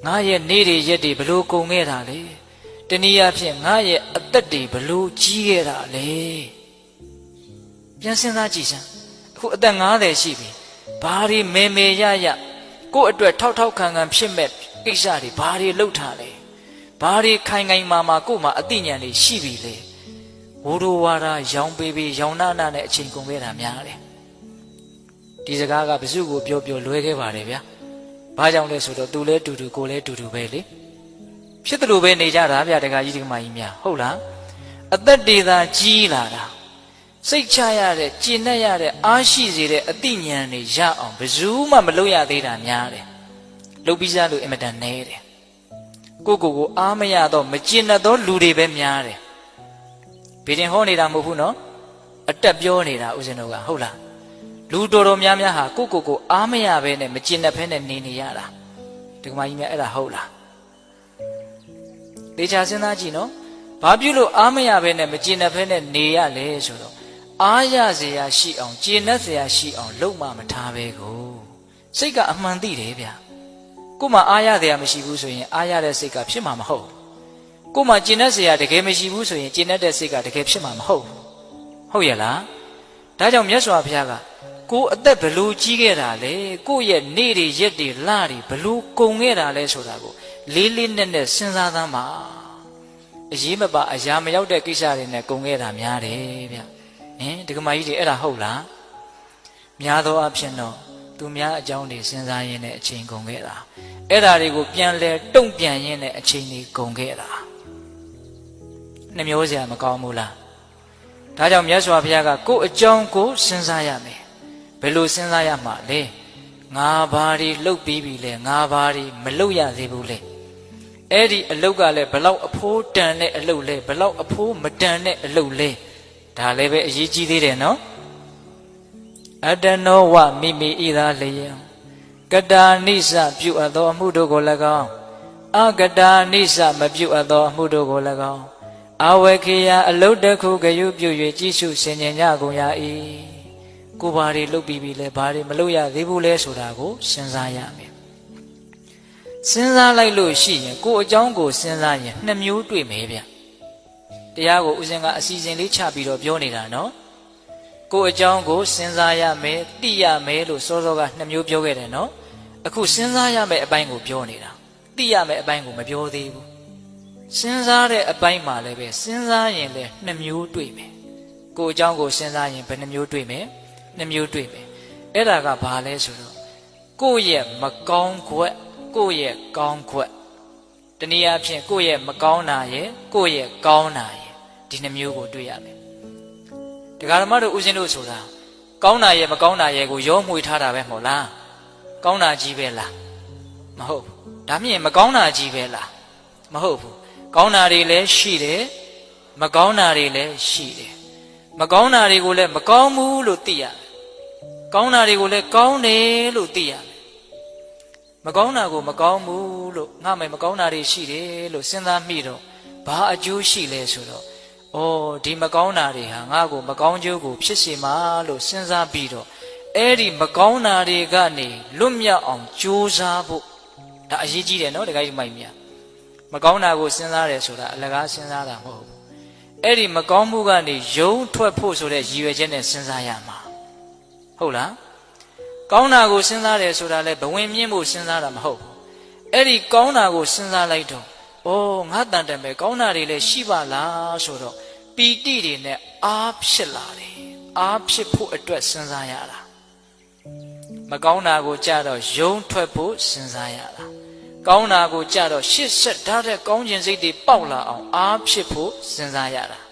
ငါရဲ့နေ့တွေရက်တွေဘလို့ကုန်ခဲ့တာလေတနည်းအားဖြင့်ငါရဲ့အသက်တွေဘလို့ကြီးခဲ့တာလေပြန်စဉ်းစားကြည့်စမ်းအခုအသက်90ရှိပြီဘာတွေမေမေရရကိုယ့်အတွက်ထောက်ထောက်ခံခံဖြစ်မဲ့ကိစ္စတွေဘာတွေလှုပ်ထားလဲဘာတွေခိုင်ခိုင်မာမာကို့မှာအသိဉာဏ်တွေရှိပြီလေဝိုးတော်ဝါဒရောင်ပေးပေးရောင်နာနာနဲ့အချိန်ကုန်ခဲ့တာများတယ်ဒီစကားကဘယ်သူကိုပြောပြောလွဲခဲ့ပါတယ်ဗျာဘာကြောင့်လဲဆိုတော့သူလဲတူတူကိုလဲတူတူပဲလေဖြစ်တယ်လို့ပဲနေကြတာဗျာတခါကြီးဒီကမကြီးများဟုတ်လားအသက်တွေသာကြီးလာတာစိတ်ချရတဲ့ကျင့်တတ်ရတဲ့အားရှိစေတဲ့အသိဉာဏ်တွေရအောင်ဘယ်သူမှမလုပ်ရသေးတာများတယ်လုပ်ပြီးစားလို့အင်မတန်နဲတယ်ကိုအားမရတော့မကျင့်တတ်သောလူတွေပဲများတယ်ဘယ်တင်ဟောနေတာမဟုတ်ဘူးနော်အတက်ပြောနေတာဦးဇင်းတို့ကဟုတ်လားလူတော်တော်များများဟာကိုအားမရဘဲနဲ့မကျင့်တတ်ဘဲနဲ့နေရတာဒီကမကြီးများအဲ့ဒါဟုတ်လားဒေချာစဉ်းစားကြည့်နော်ဘာဖြစ်လို့အားမရဘဲနဲ့မကျင့်တတ်ဘဲနဲ့နေရလဲဆိုတော့အားရเสียရှိအောင်ကျင့်တတ်เสียရှိအောင်လုပ်မှမထားပဲကိုစိတ်ကအမှန်သိတယ်ဗျကိုမှအားရเสียမရှိဘူးဆိုရင်အားရတဲ့စိတ်ကဖြစ်မှာမဟုတ်ကိုမှကျင့်တတ်เสียတကယ်မရှိဘူးဆိုရင်ကျင့်တတ်တဲ့စိတ်ကတကယ်ဖြစ်မှာမဟုတ်ဟုတ်ရဲ့လားဒါကြောင့်မြတ်စွာဘုရားကကိုအသက်ဘလို့ကြီးခဲ့တာလဲကိုရဲ့နေ့တွေရက်တွေလတွေဘလို့ကုန်ခဲ့တာလဲဆိုတာကိုလေးလေးနက်နက်စဉ်းစားသမ်းပါအရေးမပါအရာမရောက်တဲ့ကိစ္စတွေနဲ့ကုန်ခဲ့တာများတယ်ဗျဒီကမကြီးတွေအဲ့ဒါဟုတ်လားများသောအားဖြင့်တော့သူများအကြောင်းတွေစဉ်းစားရင်းနဲ့အချိန်ကုန်ခဲ့တာအဲ့ဒါတွေကိုပြန်လဲတုံ့ပြန်ရင်းနဲ့အချိန်တွေကုန်ခဲ့တာနှမျိုးစရာမကောင်းဘူးလားဒါကြောင့်မြတ်စွာဘုရားကကိုယ်အကြောင်းကိုစဉ်းစားရမယ်ဘယ်လိုစဉ်းစားရမှာလဲငါဘာတွေလှုပ်ပြီးပြီလဲငါဘာတွေမလှုပ်ရသေးဘူးလဲအဲ့ဒီအလှုပ်ကလည်းဘလောက်အဖိုးတန်တဲ့အလှုပ်လဲဘလောက်အဖိုးမတန်တဲ့အလှုပ်လဲဒါလည်းပဲအရေးကြီးသေးတယ်နော်အတ္တနောဝမိမိဣသာလျံကတာနိစ္စပြုအပ်သောအမှုတို့ကို၎င်းအကတာနိစ္စမပြုအပ်သောအမှုတို့ကို၎င်းအဝေခေယအလုတ်တစ်ခုကယူပြု၍ကြည့်ရှုဆင်ခြင်ကြကုန်ရ၏ကိုဘာတွေလုပ်ပြီးပြီလဲဘာတွေမလုပ်ရသေးဘူးလဲဆိုတာကိုစဉ်းစားရမယ်စဉ်းစားလိုက်လို့ရှိရင်ကိုအကြောင်းကိုစဉ်းစားရင်နှစ်မျိုးတွေ့မယ်ဗျတရားကိုဦးဇင်းကအစီအစဉ်လေးချပြီးတော့ပြောနေတာနော်ကိုအကြောင်းကိုစဉ်းစားရမယ်သိရမယ်လို့စောစောကနှစ်မျိုးပြောခဲ့တယ်နော်အခုစဉ်းစားရမယ်အပိုင်းကိုပြောနေတာသိရမယ်အပိုင်းကိုမပြောသေးဘူးစဉ်းစားတဲ့အပိုင်းမှာလည်းပဲစဉ်းစားရင်လည်းနှစ်မျိုးတွေ့မယ်ကိုအကြောင်းကိုစဉ်းစားရင်ဘယ်နှမျိုးတွေ့မယ်နှစ်မျိုးတွေ့မယ်အဲ့ဒါကဘာလဲဆိုတော့ကိုယ့်ရဲ့မကောင်းခွက်ကိုယ့်ရဲ့ကောင်းခွက်တနည်းအားဖြင့်ကိုယ့်ရဲ့မကောင်းတာရဲ့ကိုယ့်ရဲ့ကောင်းတာရဲ့ဒီနှစ်မျိုးကိုတွေ့ရမယ်တရားဓမ္မတို့ဦးဇင်းတို့ဆိုတာကောင်းတာရဲ့မကောင်းတာရဲ့ကိုရောမှွေထားတာပဲမဟုတ်လားကောင်းတာကြီးပဲလားမဟုတ်ဘူးဒါမြင်မကောင်းတာကြီးပဲလားမဟုတ်ဘူးကောင်းတာတွေလည်းရှိတယ်မကောင်းတာတွေလည်းရှိတယ်မကောင်းတာတွေကိုလည်းမကောင်းဘူးလို့သိရတယ်ကောင်းတာတွေကိုလည်းကောင်းတယ်လို့သိရတယ်မကောင်းတာကိုမကောင်းဘူးလို့ငါမယ်မကောင်းတာတွေရှိတယ်လို့စဉ်းစားမိတော့ဘာအကျိုးရှိလဲဆိုတော့ဒီမကောင်းတာတွေဟာငါ့ကိုမကောင်းကျိုးကိုဖြစ်စေမှာလို့စဉ်းစားပြီးတော့အဲ့ဒီမကောင်းတာတွေကနေလွတ်မြောက်အောင်ကြိုးစားဖို့ဒါအရေးကြီးတယ်နော်တခါကြီးမိုက်မြမကောင်းတာကိုစဉ်းစားတယ်ဆိုတာအလကားစဉ်းစားတာမဟုတ်ဘူးအဲ့ဒီမကောင်းမှုကနေယုံထွက်ဖို့ဆိုတဲ့ရည်ရွယ်ချက်နဲ့စဉ်းစားရမှာဟုတ်လားကောင်းတာကိုစဉ်းစားတယ်ဆိုတာလဲဘဝင်မြင့်ဖို့စဉ်းစားတာမဟုတ်ဘူးအဲ့ဒီကောင်းတာကိုစဉ်းစားလိုက်တော့ငါတန်တန်ပဲကောင်းတာတွေလည်းရှိပါလားဆိုတော့ပီတိတွေနဲ့အားဖြစ်လာတယ်အားဖြစ်ဖို့အတွက်စဉ်းစားရတာမကောင်းတာကိုကြတော့ယုံထွက်ဖို့စဉ်းစားရတာကောင်းတာကိုကြတော့ရှစ်ဆက်ထားတဲ့ကောင်းခြင်းစိတ်တွေပေါက်လာအောင်အားဖြစ်ဖို့စဉ်းစားရတာ